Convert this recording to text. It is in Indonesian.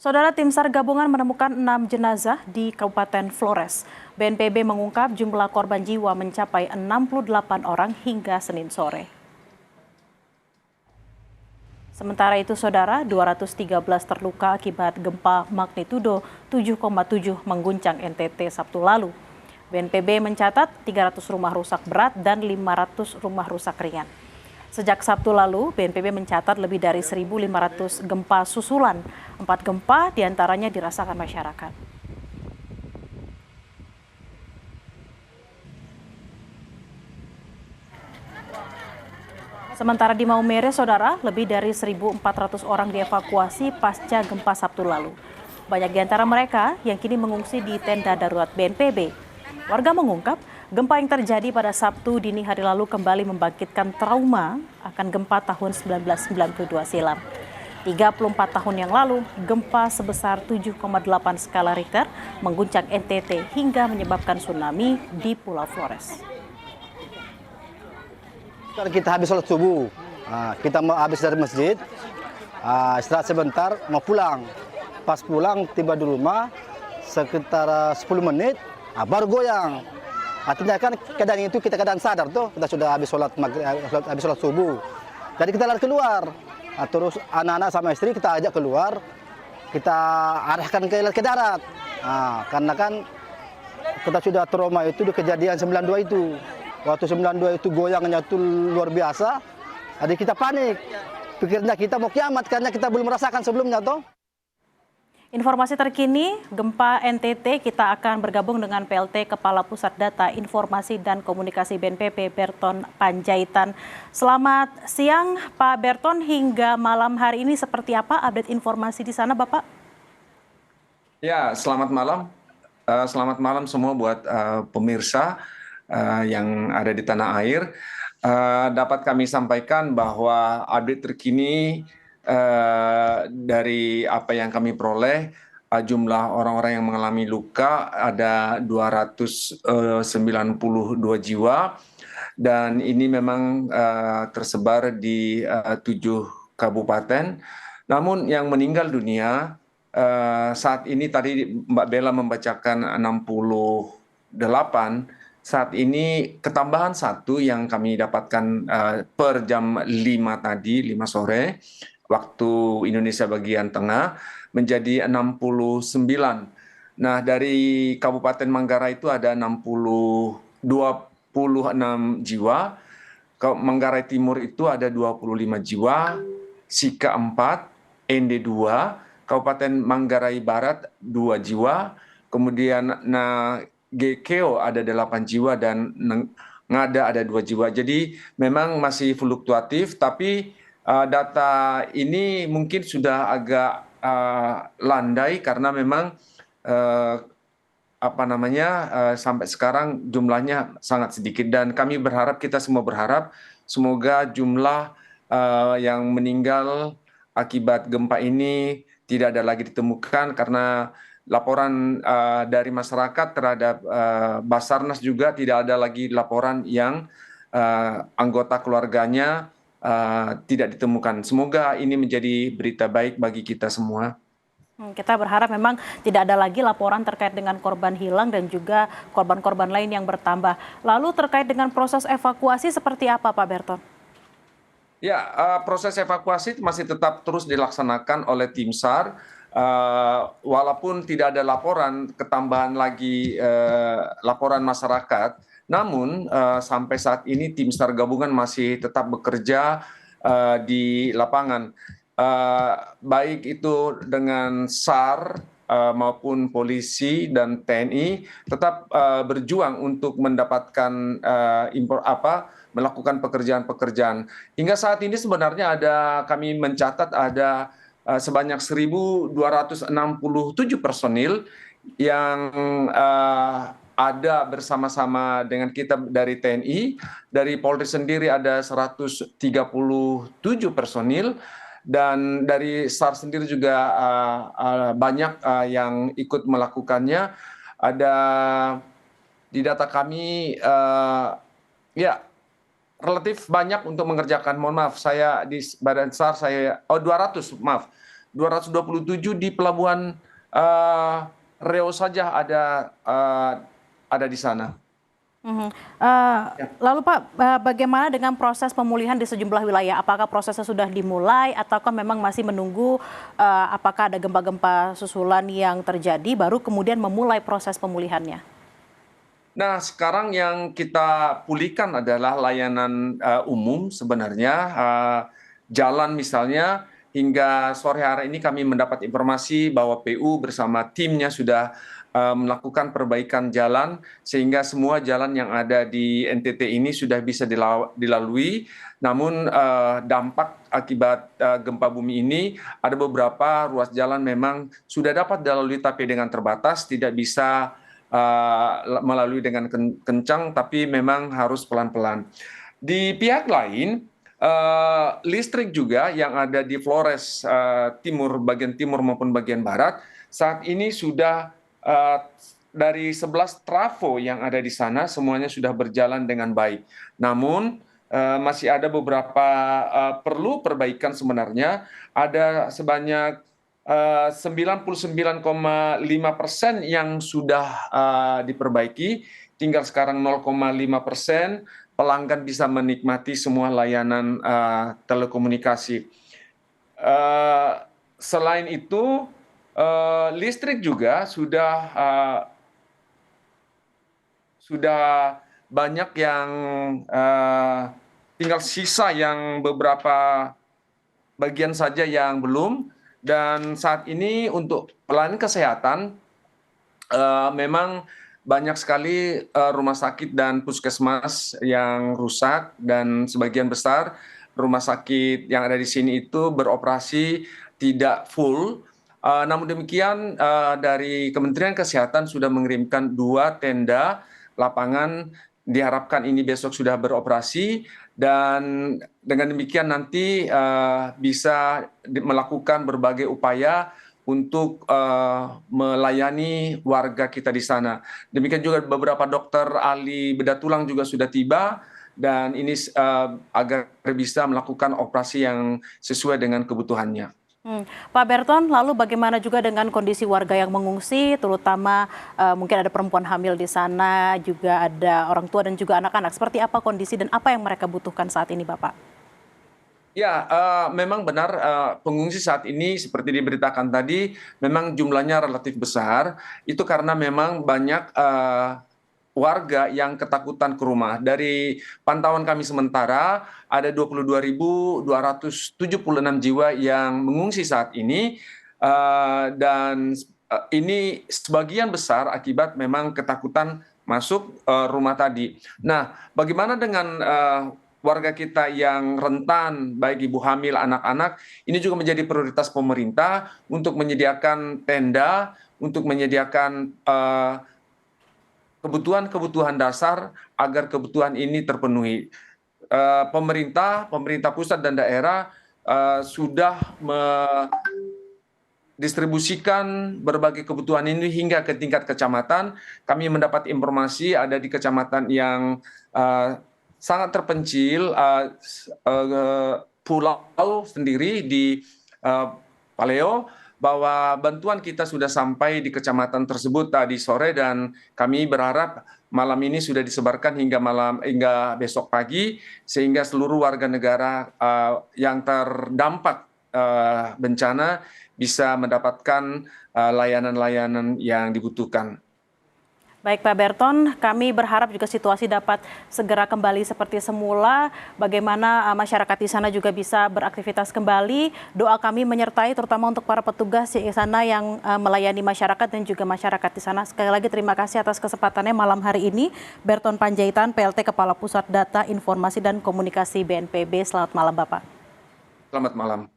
Saudara, tim SAR gabungan menemukan 6 jenazah di Kabupaten Flores. BNPB mengungkap jumlah korban jiwa mencapai 68 orang hingga Senin sore. Sementara itu, saudara, 213 terluka akibat gempa magnitudo 7,7 mengguncang NTT Sabtu lalu. BNPB mencatat 300 rumah rusak berat dan 500 rumah rusak ringan. Sejak Sabtu lalu, BNPB mencatat lebih dari 1.500 gempa susulan. 4 gempa diantaranya dirasakan masyarakat. Sementara di Maumere, saudara, lebih dari 1.400 orang dievakuasi pasca gempa Sabtu lalu. Banyak di antara mereka yang kini mengungsi di tenda darurat BNPB. Warga mengungkap, gempa yang terjadi pada Sabtu dini hari lalu kembali membangkitkan trauma akan gempa tahun 1992 silam. 34 tahun yang lalu, gempa sebesar 7,8 skala Richter mengguncang NTT hingga menyebabkan tsunami di Pulau Flores. Kita habis sholat subuh, kita mau habis dari masjid, istirahat sebentar, mau pulang. Pas pulang, tiba di rumah, sekitar 10 menit, baru goyang. Artinya kan keadaan itu kita keadaan sadar tuh, kita sudah habis sholat subuh. Jadi kita lari keluar, terus anak-anak sama istri kita ajak keluar, kita arahkan ke darat. Karena kan kita sudah trauma itu di kejadian 92 itu. Waktu 92 itu goyangnya itu luar biasa, jadi kita panik. Pikirnya kita mau kiamat karena kita belum merasakan sebelumnya toh. Informasi terkini gempa NTT, kita akan bergabung dengan PLT Kepala Pusat Data Informasi dan Komunikasi BNPB Berton Panjaitan. Selamat siang Pak Berton, hingga malam hari ini seperti apa update informasi di sana Bapak? Ya, selamat malam. Selamat malam semua buat pemirsa yang ada di tanah air. Dapat kami sampaikan bahwa update terkini dari apa yang kami peroleh, jumlah orang-orang yang mengalami luka ada 292 jiwa, dan ini memang tersebar di 7 kabupaten. Namun yang meninggal dunia saat ini, tadi Mbak Bella membacakan 68, saat ini ketambahan 1 yang kami dapatkan per jam 5 tadi, 5 sore, waktu Indonesia bagian tengah, menjadi 69. Nah, dari Kabupaten Manggarai itu ada 26 jiwa, Manggarai Timur itu ada 25 jiwa, Sika 4, Ende 2, Kabupaten Manggarai Barat 2 jiwa, kemudian Gekeo ada 8 jiwa, dan Ngada ada 2 jiwa. Jadi memang masih fluktuatif, tapi data ini mungkin sudah agak landai karena memang sampai sekarang jumlahnya sangat sedikit, dan kami berharap, kita semua berharap, semoga jumlah yang meninggal akibat gempa ini tidak ada lagi ditemukan, karena laporan dari masyarakat terhadap Basarnas juga tidak ada lagi laporan yang anggota keluarganya tidak ditemukan. Semoga ini menjadi berita baik bagi kita semua. Kita berharap memang tidak ada lagi laporan terkait dengan korban hilang dan juga korban-korban lain yang bertambah. Lalu terkait dengan proses evakuasi seperti apa Pak Berton? Ya, proses evakuasi masih tetap terus dilaksanakan oleh tim SAR. Walaupun tidak ada laporan, ketambahan lagi laporan masyarakat, namun sampai saat ini tim SAR gabungan masih tetap bekerja di lapangan. Baik itu dengan SAR maupun polisi dan TNI tetap berjuang untuk mendapatkan melakukan pekerjaan-pekerjaan. Hingga saat ini sebenarnya kami mencatat ada sebanyak 1.267 personil yang ada bersama-sama dengan kita dari TNI. Dari Polri sendiri ada 137 personil, dan dari SAR sendiri juga banyak yang ikut melakukannya. Ada di data kami relatif banyak untuk mengerjakan. Mohon maaf, saya di Badan SAR 200, maaf. 227 di pelabuhan Riau saja ada di sana. Lalu Pak, bagaimana dengan proses pemulihan di sejumlah wilayah? Apakah prosesnya sudah dimulai ataukah memang masih menunggu apakah ada gempa-gempa susulan yang terjadi baru kemudian memulai proses pemulihannya? Nah, sekarang yang kita pulihkan adalah layanan umum sebenarnya. Jalan misalnya, hingga sore hari ini kami mendapat informasi bahwa PU bersama timnya sudah melakukan perbaikan jalan sehingga semua jalan yang ada di NTT ini sudah bisa dilalui. Namun dampak akibat gempa bumi ini ada beberapa ruas jalan memang sudah dapat dilalui tapi dengan terbatas, tidak bisa melalui dengan kencang tapi memang harus pelan-pelan. Di pihak lain, listrik juga yang ada di Flores Timur, bagian timur maupun bagian barat, saat ini sudah dari 11 trafo yang ada di sana semuanya sudah berjalan dengan baik. Namun masih ada beberapa perlu perbaikan sebenarnya. Ada sebanyak 99,5% yang sudah diperbaiki, tinggal sekarang 0,5% pelanggan bisa menikmati semua layanan telekomunikasi. Selain itu, listrik juga sudah banyak yang tinggal sisa yang beberapa bagian saja yang belum. Dan saat ini untuk pelayanan kesehatan memang banyak sekali rumah sakit dan puskesmas yang rusak dan sebagian besar rumah sakit yang ada di sini itu beroperasi tidak full. Namun demikian dari Kementerian Kesehatan sudah mengirimkan 2 tenda lapangan, diharapkan ini besok sudah beroperasi dan dengan demikian nanti bisa melakukan berbagai upaya untuk melayani warga kita di sana. Demikian juga beberapa dokter ahli bedah tulang juga sudah tiba dan ini agar bisa melakukan operasi yang sesuai dengan kebutuhannya. Pak Berton, lalu bagaimana juga dengan kondisi warga yang mengungsi, terutama mungkin ada perempuan hamil di sana, juga ada orang tua dan juga anak-anak. Seperti apa kondisi dan apa yang mereka butuhkan saat ini, Bapak? Ya, memang benar pengungsi saat ini seperti diberitakan tadi, memang jumlahnya relatif besar. Itu karena memang banyak warga yang ketakutan ke rumah. Dari pantauan kami sementara, ada 22.276 jiwa yang mengungsi saat ini, dan ini sebagian besar akibat memang ketakutan masuk rumah tadi. Nah, bagaimana dengan warga kita yang rentan, baik ibu hamil, anak-anak, ini juga menjadi prioritas pemerintah untuk menyediakan tenda, untuk menyediakan kebutuhan-kebutuhan dasar agar kebutuhan ini terpenuhi. Pemerintah pusat dan daerah sudah mendistribusikan berbagai kebutuhan ini hingga ke tingkat kecamatan. Kami mendapat informasi ada di kecamatan yang sangat terpencil, pulau sendiri di Paleo, bahwa bantuan kita sudah sampai di kecamatan tersebut tadi sore dan kami berharap malam ini sudah disebarkan hingga besok pagi sehingga seluruh warga negara yang terdampak bencana bisa mendapatkan layanan-layanan yang dibutuhkan. Baik Pak Berton, kami berharap juga situasi dapat segera kembali seperti semula. Bagaimana masyarakat di sana juga bisa beraktivitas kembali. Doa kami menyertai terutama untuk para petugas di sana yang melayani masyarakat dan juga masyarakat di sana. Sekali lagi terima kasih atas kesempatannya malam hari ini. Berton Panjaitan, PLT Kepala Pusat Data Informasi dan Komunikasi BNPB. Selamat malam Bapak. Selamat malam.